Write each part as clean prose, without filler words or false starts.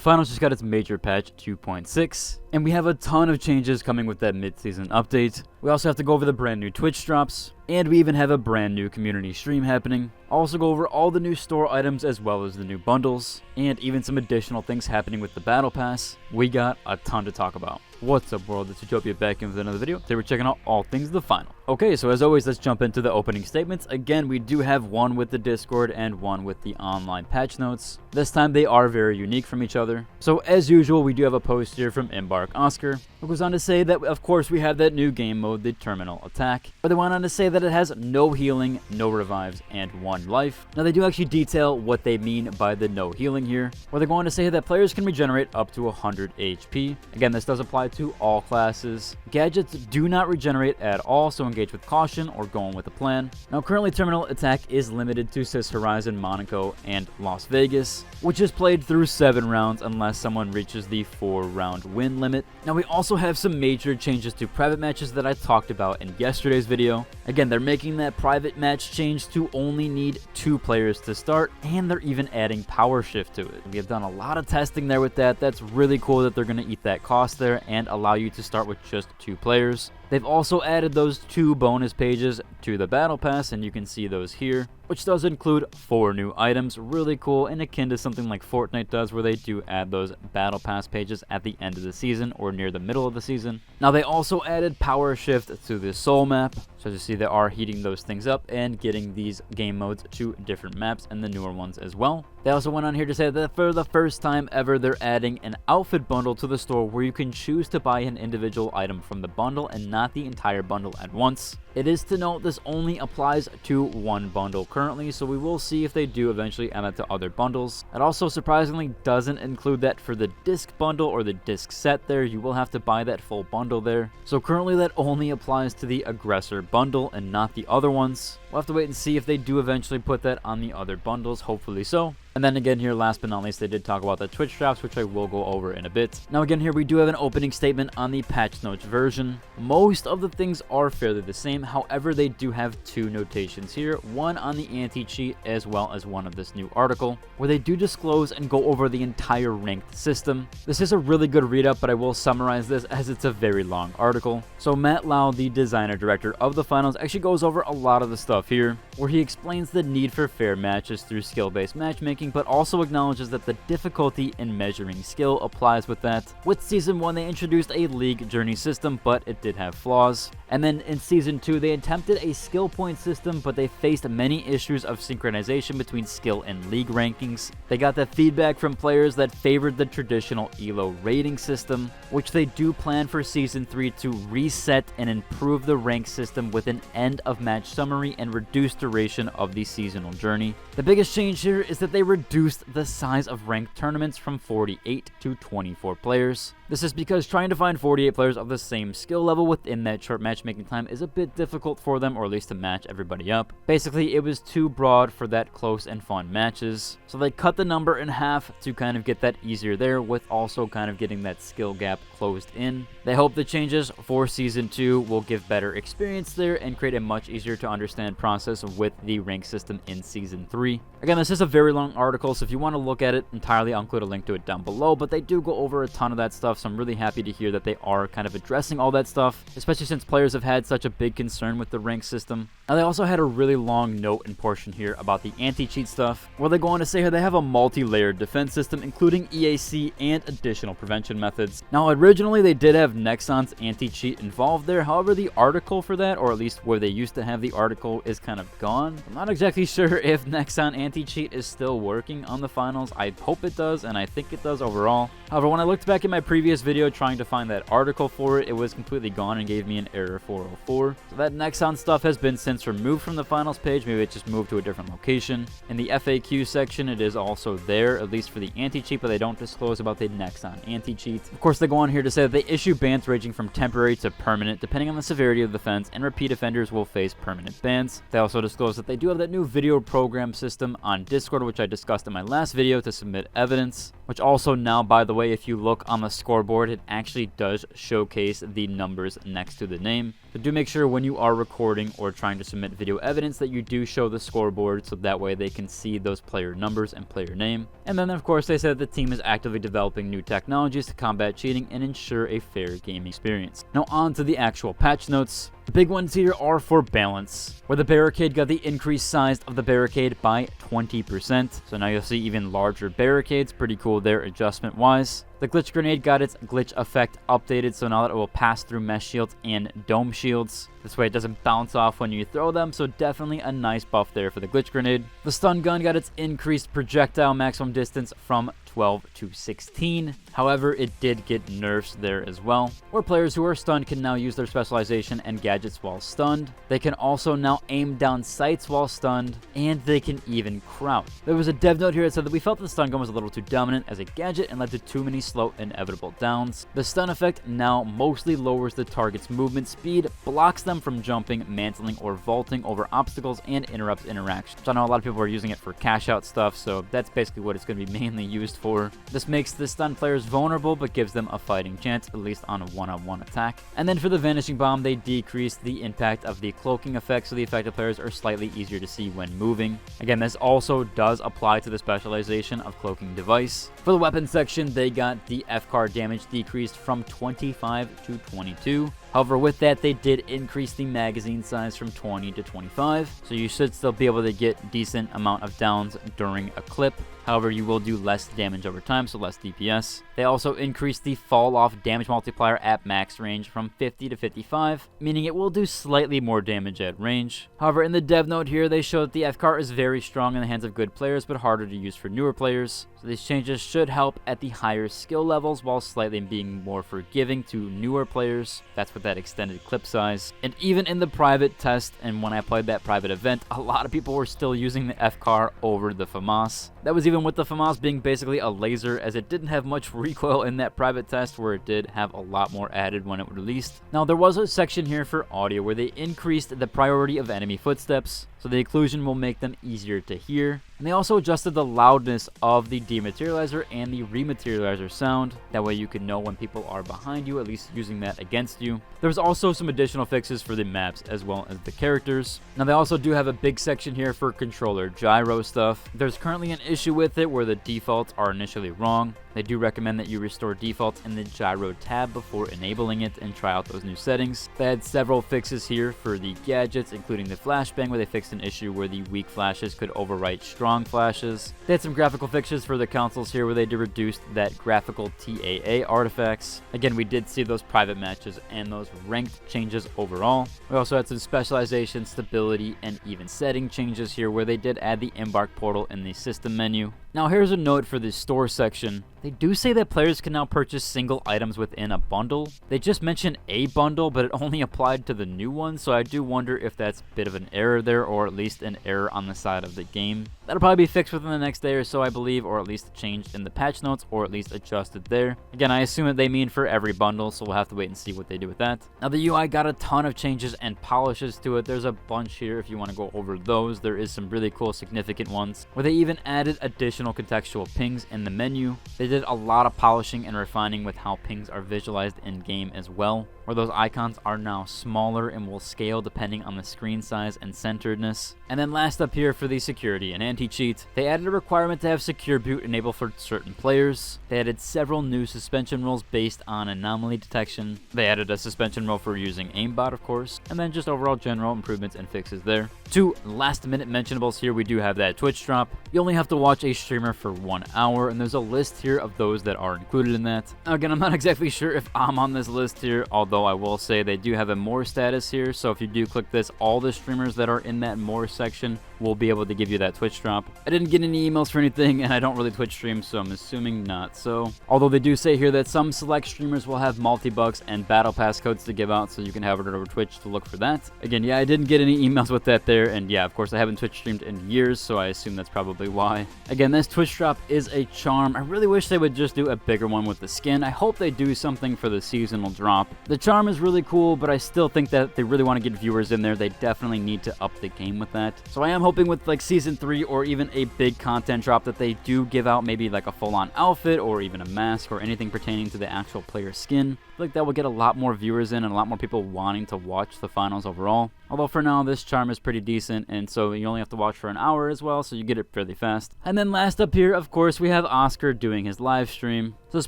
finals just got its major patch 2.6, and we have a ton of changes coming with that mid-season update. We also have to go over the brand new Twitch drops, and we even have a brand new community stream happening. I'll also go over all the new store items as well as the new bundles, and even some additional things happening with the Battle Pass. We got a ton to talk about. What's up world, it's Utopia back in with another video. Today we're checking out all things the final. Okay, so as always, let's jump into the opening statements. Again, we do have one with the Discord and one with the online patch notes. This time they are very unique from each other. So as usual, we do have a post here from Embark Oscar, who goes on to say that of course we have that new game mode, the Terminal Attack, but they went on to say that it has no healing, no revives, and 1 life. Now they do actually detail what they mean by the no healing here, where they're going to say that players can regenerate up to 100 HP. Again, this does apply to all classes. Gadgets do not regenerate at all, so engage with caution or go on with a plan. Now currently Terminal Attack is limited to Sis Horizon, Monaco, and Las Vegas, which is played through 7 rounds unless someone reaches the 4-round win limit. Now we also have some major changes to private matches that I talked about in yesterday's video. Again, they're making that private match change to only need 2 players to start, and they're even adding power shift to it. We have done a lot of testing there with that. That's really cool that they're going to eat that cost there and allow you to start with just 2 players. They've also added those 2 bonus pages to the Battle Pass, and you can see those here, which does include 4 new items. Really cool and akin to something like Fortnite does, where they do add those Battle Pass pages at the end of the season or near the middle of the season. Now they also added power shift to the Soul map, so as you see they are heating those things up and getting these game modes to different maps and the newer ones as well. They also went on here to say that for the first time ever, they're adding an outfit bundle to the store where you can choose to buy an individual item from the bundle and not the entire bundle at once. It is to note this only applies to 1 bundle currently, so we will see if they do eventually add it to other bundles. It also surprisingly doesn't include that for the disc bundle or the disc set there. You will have to buy that full bundle there. So currently that only applies to the Aggressor bundle and not the other ones. We'll have to wait and see if they do eventually put that on the other bundles, hopefully so. And then again here, last but not least, they did talk about the Twitch drops, which I will go over in a bit. Now again here, we do have an opening statement on the patch notes version. Most of the things are fairly the same, however they do have 2 notations here, one on the anti-cheat as well as one of this new article, where they do disclose and go over the entire ranked system. This is a really good read up, but I will summarize this as it's a very long article. So Matt Lau, the designer director of the finals, actually goes over a lot of the stuff here, where he explains the need for fair matches through skill-based matchmaking, but also acknowledges that the difficulty in measuring skill applies with that. With Season 1, they introduced a league journey system, but it did have flaws. And then in Season 2, they attempted a skill point system, but they faced many issues of synchronization between skill and league rankings. They got the feedback from players that favored the traditional ELO rating system, which they do plan for Season 3 to reset and improve the rank system with an end of match summary and reduced duration of the seasonal journey. The biggest change here is that they reduced the size of ranked tournaments from 48 to 24 players. This is because trying to find 48 players of the same skill level within that short matchmaking time is a bit difficult for them, or at least to match everybody up. Basically, it was too broad for that close and fun matches, so they cut the number in half to kind of get that easier there, with also kind of getting that skill gap closed in. They hope the changes for Season 2 will give better experience there and create a much easier to understand process with the rank system in Season 3. Again, this is a very long article, so if you want to look at it entirely, I'll include a link to it down below, but they do go over a ton of that stuff, so I'm really happy to hear that they are kind of addressing all that stuff, especially since players have had such a big concern with the rank system. Now, they also had a really long note and portion here about the anti-cheat stuff, where they go on to say here they have a multi-layered defense system, including EAC and additional prevention methods. Now, originally they did have Nexon's anti-cheat involved there, however the article for that, or at least where they used to have the article, is kind of gone. I'm not exactly sure if Nexon anti-cheat is still working on the finals. I hope it does, and I think it does overall. However, when I looked back in my previous video trying to find that article for it, it was completely gone and gave me an error 404. So that Nexon stuff has been since removed from the finals page. Maybe it just moved to a different location. In the FAQ section, it is also there, at least for the anti-cheat, but they don't disclose about the Nexon anti-cheat. Of course, they go on here to say that they issue bans ranging from temporary to permanent, depending on the severity of the offense, and repeat offenders will face permanent bans. They also disclose that they do have that new video program system on Discord, which I discussed in my last video, to submit evidence, which also now, by the way, if you look on the scoreboard, it actually does showcase the numbers next to the name. So do make sure when you are recording or trying to submit video evidence that you do show the scoreboard, so that way they can see those player numbers and player name. And then of course they said the team is actively developing new technologies to combat cheating and ensure a fair gaming experience. Now on to the actual patch notes. The big ones here are for balance, where the barricade got the increased size of the barricade by 20%. So now you'll see even larger barricades. Pretty cool there adjustment wise. The glitch grenade got its glitch effect updated, so now that it will pass through mesh shields and dome shields. This way it doesn't bounce off when you throw them, so definitely a nice buff there for the glitch grenade. The stun gun got its increased projectile maximum distance from 12 to 16. However, it did get nerfs there as well, where players who are stunned can now use their specialization and gadgets while stunned. They can also now aim down sights while stunned, and they can even crouch. There was a dev note here that said that we felt the stun gun was a little too dominant as a gadget and led to too many slow inevitable downs. The stun effect now mostly lowers the target's movement speed, blocks them from jumping, mantling, or vaulting over obstacles, and interrupts interactions. So I know a lot of people are using it for cash out stuff, so that's basically what it's going to be mainly used for. This makes the stun players vulnerable but gives them a fighting chance, at least on a one-on-one attack. And then for the vanishing bomb, they decreased the impact of the cloaking effect, so the affected players are slightly easier to see when moving. Again, this also does apply to the specialization of cloaking device. For the weapon section, they got the FCAR damage decreased from 25 to 22. However, with that, they did increase the magazine size from 20 to 25, so you should still be able to get decent amount of downs during a clip. However, you will do less damage over time, so less DPS. They also increased the fall-off damage multiplier at max range from 50 to 55, meaning it will do slightly more damage at range. However, in the dev note here, they show that the FCAR is very strong in the hands of good players, but harder to use for newer players. So these changes should help at the higher skill levels, while slightly being more forgiving to newer players. That's with that extended clip size. And even in the private test, and when I played that private event, a lot of people were still using the FCAR over the FAMAS. That was even with the FAMAS being basically a laser, as it didn't have much recoil in that private test, where it did have a lot more added when it was released. Now, there was a section here for audio where they increased the priority of enemy footsteps, so the occlusion will make them easier to hear. And they also adjusted the loudness of the dematerializer and the rematerializer sound. That way you can know when people are behind you, at least using that against you. There's also some additional fixes for the maps as well as the characters. Now, they also do have a big section here for controller gyro stuff. There's currently an issue with it where the defaults are initially wrong. They do recommend that you restore defaults in the gyro tab before enabling it and try out those new settings. They had several fixes here for the gadgets, including the flashbang, where they fixed an issue where the weak flashes could overwrite strong flashes. They had some graphical fixes for the consoles here where they did reduce that graphical TAA artifacts. Again, we did see those private matches and those ranked changes overall. We also had some specialization, stability, and even setting changes here where they did add the embark portal in the system menu. Now, here's a note for the store section. They do say that players can now purchase single items within a bundle. They just mentioned a bundle, but it only applied to the new one, so I do wonder if that's a bit of an error there, or at least an error on the side of the game. That'll probably be fixed within the next day or so, I believe, or at least changed in the patch notes, or at least adjusted there. Again, I assume that they mean for every bundle, so we'll have to wait and see what they do with that. Now, the UI got a ton of changes and polishes to it. There's a bunch here if you want to go over those. There is some really cool, significant ones, where they even added additional contextual pings in the menu. They did a lot of polishing and refining with how pings are visualized in game as well, where those icons are now smaller and will scale depending on the screen size and centeredness. And then last up here for the security and anti-cheat, they added a requirement to have secure boot enabled for certain players. They added several new suspension rules based on anomaly detection. They added a suspension rule for using aimbot, of course, and then just overall general improvements and fixes there. Two last minute mentionables here. We do have that Twitch drop. You only have to watch a streamer for 1 hour, and there's a list here of those that are included in that. Now, again, I'm not exactly sure if I'm on this list here, although I will say they do have a more status here, so if you do click this, all the streamers that are in that more section will be able to give you that Twitch drop. I didn't get any emails for anything, and I don't really Twitch stream, so I'm assuming not so. Although they do say here that some select streamers will have multi-bucks and battle pass codes to give out, so you can have it over Twitch to look for that. Again, yeah, I didn't get any emails with that there, and yeah, of course, I haven't Twitch streamed in years, so I assume that's probably why. Again, this Twitch drop is a charm. I really wish they would just do a bigger one with the skin. I hope they do something for the seasonal drop. The charm is really cool, but I still think that they really want to get viewers in there. They definitely need to up the game with that. So I am hoping hoping with like season 3 or even a big content drop that they do give out maybe like a full-on outfit or even a mask or anything pertaining to the actual player skin. I feel like that would get a lot more viewers in and a lot more people wanting to watch the finals overall. Although for now, this charm is pretty decent, and so you only have to watch for an hour as well, so you get it fairly fast. And then last up here, of course, we have Oscar doing his live stream. So this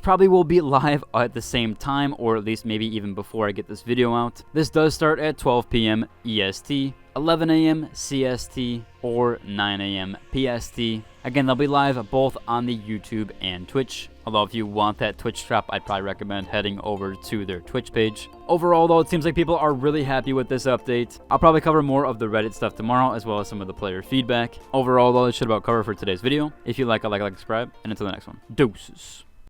probably will be live at the same time, or at least maybe even before I get this video out. This does start at 12 p.m. EST, 11 a.m. CST, or 9 a.m. PST. Again, they'll be live both on the YouTube and Twitch. Although if you want that Twitch drop, I'd probably recommend heading over to their Twitch page. Overall, though, it seems like people are really happy with this update. I'll probably cover more of the Reddit stuff tomorrow, as well as some of the player feedback. Overall, though, it should about cover for today's video. If you like, subscribe, and until the next one, deuces.